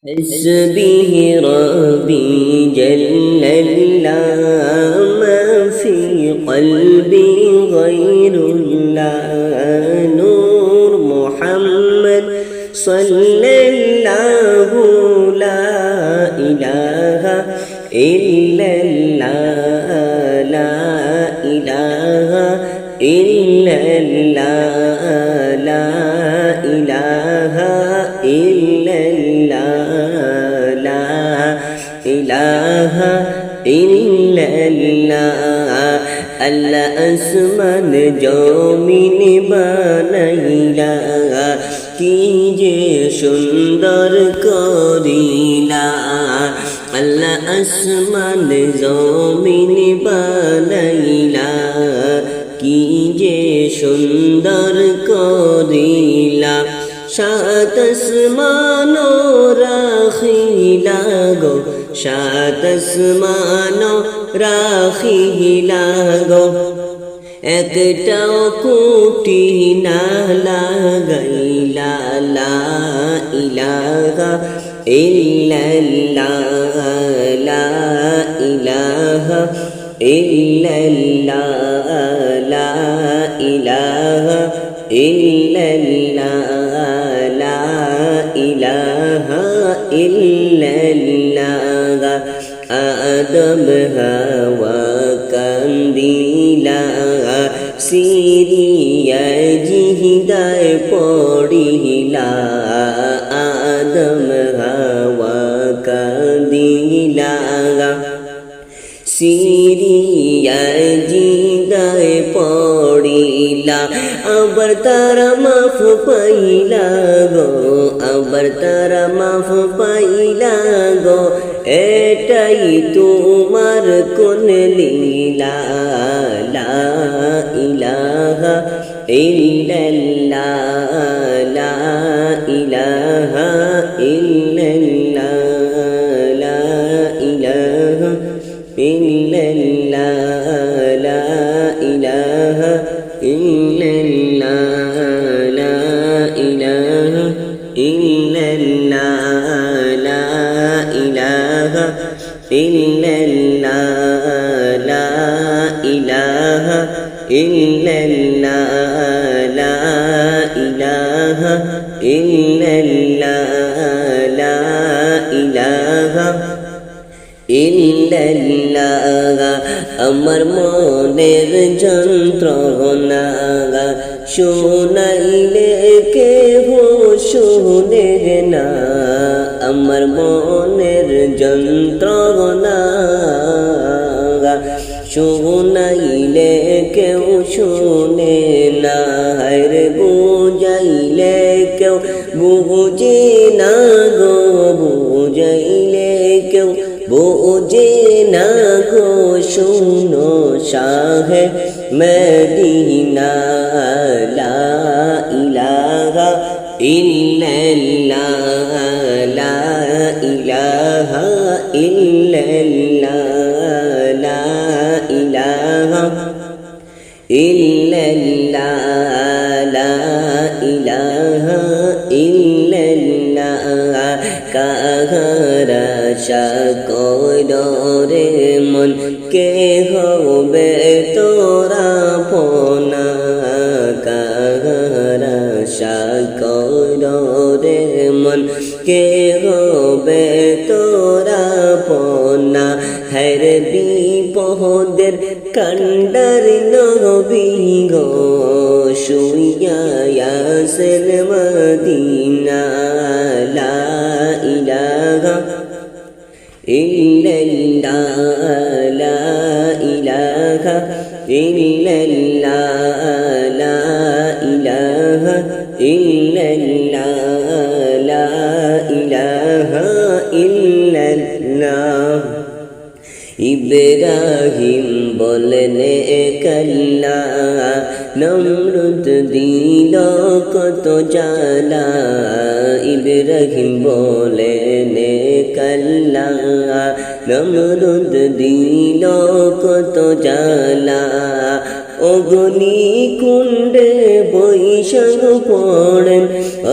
حسبه ربي جل الله ما في قلبي غير الله نور محمد صلى الله لا إله إلا الله لا إله إلا الله لا إله إلا الله لا إله إلا الله আল্লাহ আসমান জমিন বানাইলা কি যে সুন্দর করিলা আল্লাহ আসমান জমিন বানাইলা কি যে সুন্দর করিলা সাত আসমান রাখিলা গো সাত আসমান রাখিলা গো একটাও কুটি না লাগাইলা লা ইলাহা ইল্লাল্লাহ লা ইলাহা ইল্লাল্লাহ লা ইলাহা ইল্লাল্লাহ লা ইলাহা ইল্লাল্লাহ আদম হাওয়া কান্দিলা সিরিয়া জিহিদায় পড়িলা আদম হাওয়া কান্দিলা সিরিয়া জিদায় পড়িলা আবার তারা মাফ পাইলা গো আবার তারা মাফ পাইলা গো এটাই তোমার কোন লীলা লা ইলাহা ইল্লাল্লাহ লা ইলাহা ইল্লাল্লাহ লা ইলাহা ইল্লাল্লাহ লা ইলাহা ইল্লাল্লাহ লা ইলাহা ইল্লাল্লাহ লা ইলাহা ইল্লাল্লাহ লা ইলাহা ইল্লাল্লাহ লা ইলাহা ইল্লাল্লাহ লা ইলাহা ইল্লাল্লাহ আমার মনের যন্ত্রণা শুনাইলে কেহ শুনে না আমার মনের যন্ত্রণা শুনাইলে কেউ শুনে না রে বুঝাইলে কেউ বুঝে না গো বুঝাইলে কেউ বোঝে না গো শুনো শাহে মদিনা লা ইলাহা ইল্লাল্লাহ লা ইলাহা ইল্লাল্লাহ লা ইলাহা ইল্লাল্লাহ লা ইলাহা ইল্লাল্লাহ কাহারা সকরে মন কে হবে তোরা পোনা কাহারা সকরে মন কে হবে তোরা পোনা হর বিপদের কান্ডার নবী গো শুইয়া ইয়াসেন মদিনা লা ইলাহা ইল্লাল্লাহ লা ইলাহা ইল্লাল্লাহ লা ইলাহা ইল্লাল্লাহ লা ইলাহা ইল্লাল্লাহ ইব্রাহিম বলেন কাল্লা নমরুদ দিল কত জ্বালা ইব্রাহিম বলেন কাল্লা নমরুদ দিল কত জ্বালা অগ্নি কুণ্ডে বৈশাখ পড়েন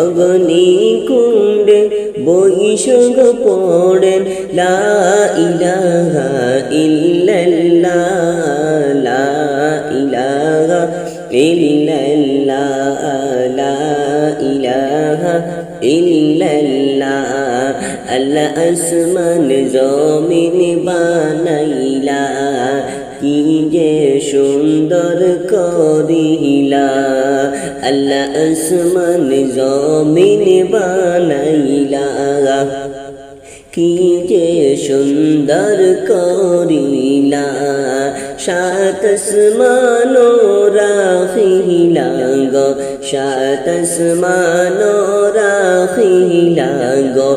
অগ্নি কুণ্ডে বৈশাখ পড়েন লা ইলাহা ইল্লাল্লাহ লা ইলাহা ইল্লাল্লাহ লা ইলাহা ইল্লাল্লাহ আল্লাহ আসমান জমিন বানাইলা কি যে সুন্দর করিলা আল্লাহ আসমান জমিন বানাইলা কি যে সুন্দর করিলা সাত আসমান রাখিলা গো সাত আসমান রাখিলা গো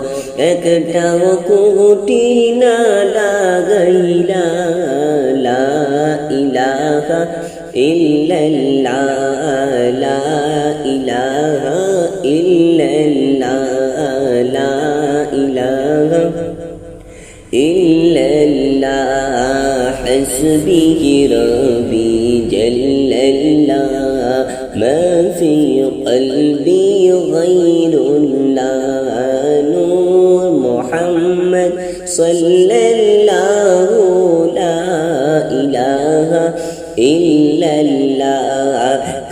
একটাও কোটি না লাগাইলা লা ইলাহা ইল্লাল্লাহ লা ইলাহা ইল্লাল্লাহ লা ইলাহা ইল্লাল্লাহ হাসবিহি রব্বি জাল্লাল্লাহ মা ফি কলবি গায়রুল্লাহ নূর মুহাম্মদ সাল্লাল্লাহু লা ইলাহা ইল্লাল্লাহ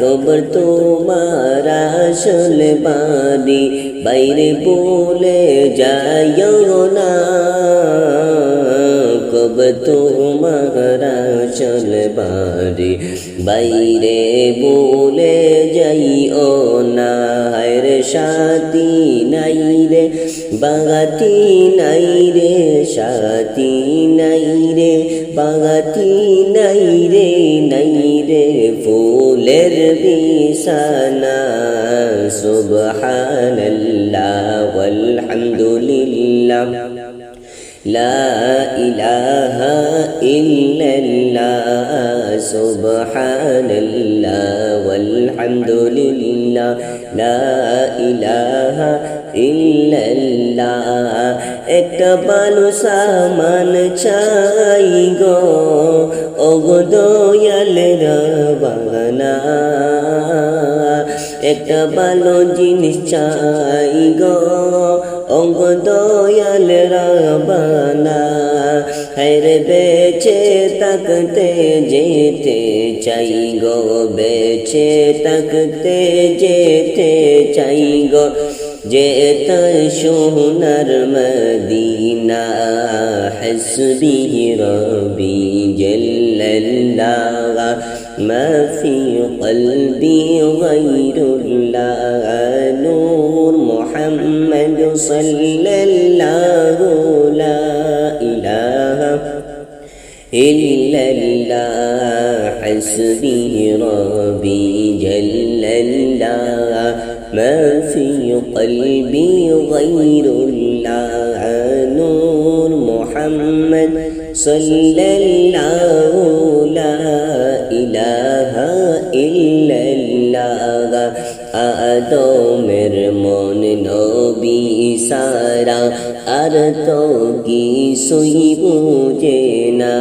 কবর তোমারা আসল বাড়ি বাইরে বলে যাইও না কবর তোমারা আসল বাড়ি বাইরে বলে যাইও না রে সাথী নাই রে বাগাতি নাই রে সাথী নাই রে বাগাতি নাই রে ফুলের বিছানা সুবহানাল্লাহ ওয়ালহামদুলিল্লাহ লা ইলাহা ইল্লাল্লাহ সুবহানাল্লাহ ওয়ালহামদুলিল্লাহ লা ইলাহা ইল্লাল্লাহ একটা ভালো সামান চাই গো ওগো দয়ালের বাগানা একটা ভালো জিনিস চাই গো ওগো দয়ালের বাগানা হায়রে বেঁচে থাকতে যেতে চাই গো বেঁচে থাকতে যেতে চাই গো যেতে সোনার মদিনা হাসবিহি রব্বি জাল্লাল্লাহ মা ফি কলবি গায়রুল্লাহ নূর মুহাম্মদ সাল্লাল্লাহু লা ইলাহা ইল্লাল্লাহ হাসবিহি রব্বি জাল্লাল্লাহ ما في قلبي غير الله نور محمد صلى الله لا إله إلا الله আদমের মন নবী সারা আর তো কিছুই বুঝে না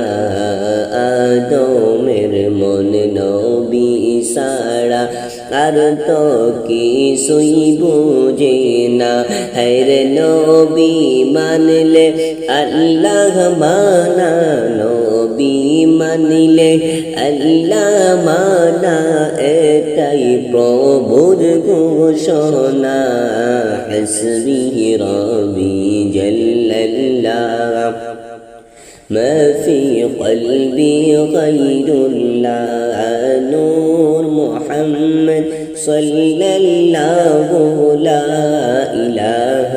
আদমের মন নবী সারা আর তো কিছুই বুঝে না হরে নবী মানলে আল্লাহ মানা নবী মানিলে আল্লাহ মানা এটাই প্রভুর ঘোষণা হাসবিহি রব্বি জাল্লাল্লাহ ما في قلبي غير الله نور محمد صلى الله لا إله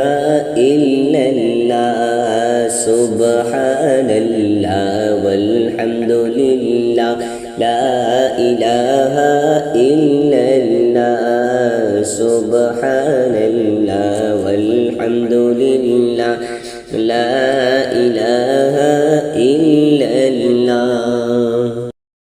إلا الله سبحان الله والحمد لله لا إله إلا الله سبحان الله والحمد لله لا إله إلا الله